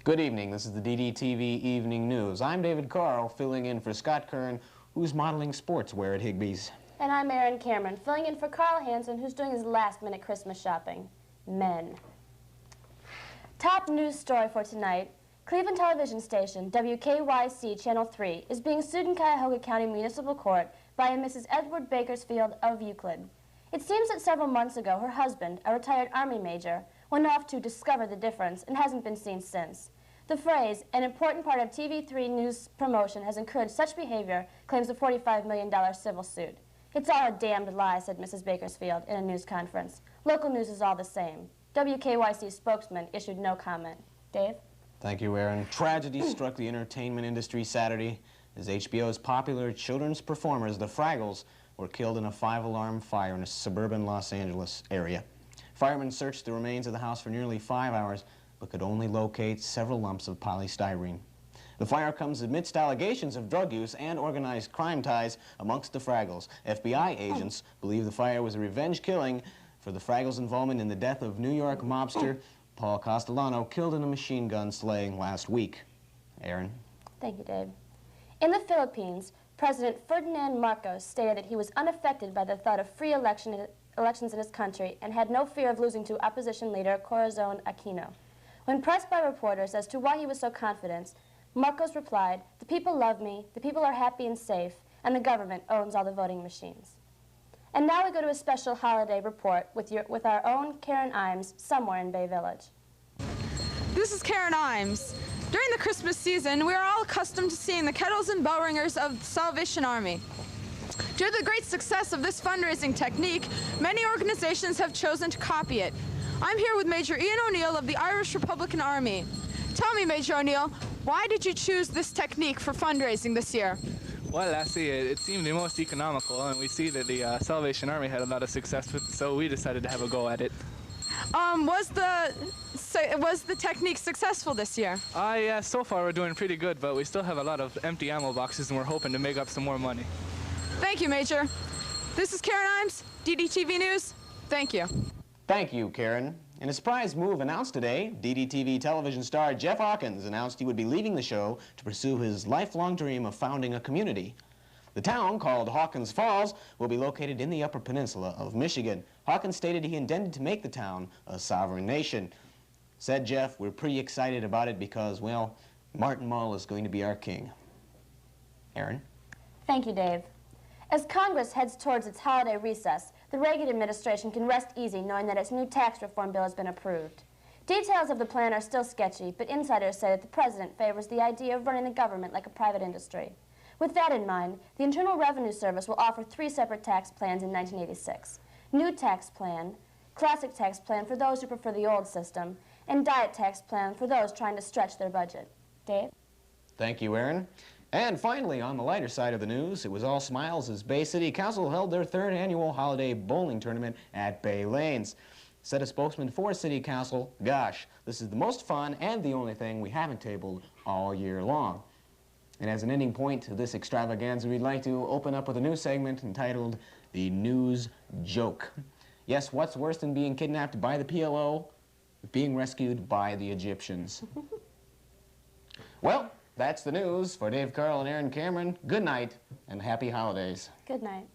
Good evening. This is the DDT-V Evening News. I'm David Carl, filling in for Scott Kern, who's modeling sportswear at Higbee's. And I'm Erin Cameron, filling in for Carl Hansen, who's doing his last-minute Christmas shopping. Men. Top news story for tonight. Cleveland television station WKYC Channel 3 is being sued in Cuyahoga County Municipal Court by a Mrs. Edward Bakersfield of Euclid. It seems that several months ago her husband, a retired Army major, went off to discover the difference and hasn't been seen since. The phrase, an important part of TV3 news promotion has encouraged such behavior, claims a $45 million civil suit. It's all a damned lie, said Mrs. Bakersfield in a news conference. Local news is all the same. WKYC spokesman issued no comment. Dave? Thank you, Erin. Tragedy struck the entertainment industry Saturday as HBO's popular children's performers, the Fraggles, were killed in a 5-alarm fire in a suburban Los Angeles area. Firemen searched the remains of the house for nearly 5 hours, but could only locate several lumps of polystyrene. The fire comes amidst allegations of drug use and organized crime ties amongst the Fraggles. FBI agents believe the fire was a revenge killing for the Fraggles' involvement in the death of New York mobster Paul Castellano, killed in a machine gun slaying last week. Erin? Thank you, Dave. In the Philippines, President Ferdinand Marcos stated that he was unaffected by the thought of free elections in his country and had no fear of losing to opposition leader Corazon Aquino. When pressed by reporters as to why he was so confident, Marcos replied, "The people love me, the people are happy and safe, and the government owns all the voting machines." And now we go to a special holiday report with our own Karen Imes, somewhere in Bay Village. This is Karen Imes. During the Christmas season, we are all accustomed to seeing the kettles and bell ringers of the Salvation Army. Due to the great success of this fundraising technique, many organizations have chosen to copy it. I'm here with Major Ian O'Neill of the Irish Republican Army. Tell me, Major O'Neill, why did you choose this technique for fundraising this year? Well, last year it seemed the most economical, and we see that the Salvation Army had a lot of success with it, so we decided to have a go at it. Was the technique successful this year? Yeah, so far we're doing pretty good, but we still have a lot of empty ammo boxes, and we're hoping to make up some more money. Thank you, Major. This is Karen Imes, DDT-V News. Thank you. Thank you, Karen. In a surprise move announced today, DDT-V television star Jeff Hawkins announced he would be leaving the show to pursue his lifelong dream of founding a community. The town, called Hawkins Falls, will be located in the Upper Peninsula of Michigan. Hawkins stated he intended to make the town a sovereign nation. Said Jeff, "We're pretty excited about it because, well, Martin Mull is going to be our king." Erin? Thank you, Dave. As Congress heads towards its holiday recess, the Reagan administration can rest easy knowing that its new tax reform bill has been approved. Details of the plan are still sketchy, but insiders say that the president favors the idea of running the government like a private industry. With that in mind, the Internal Revenue Service will offer 3 separate tax plans in 1986. New tax plan, classic tax plan for those who prefer the old system, and diet tax plan for those trying to stretch their budget. Dave? Thank you, Erin. And finally, on the lighter side of the news, it was all smiles as Bay City Council held their 3rd annual holiday bowling tournament at Bay Lanes. Said a spokesman for City Council, "Gosh, this is the most fun and the only thing we haven't tabled all year long." And as an ending point to this extravaganza, we'd like to open up with a new segment entitled The News Joke. Yes, what's worse than being kidnapped by the PLO? Being rescued by the Egyptians. Well, that's the news. For Dave Carl and Erin Cameron, good night and happy holidays. Good night.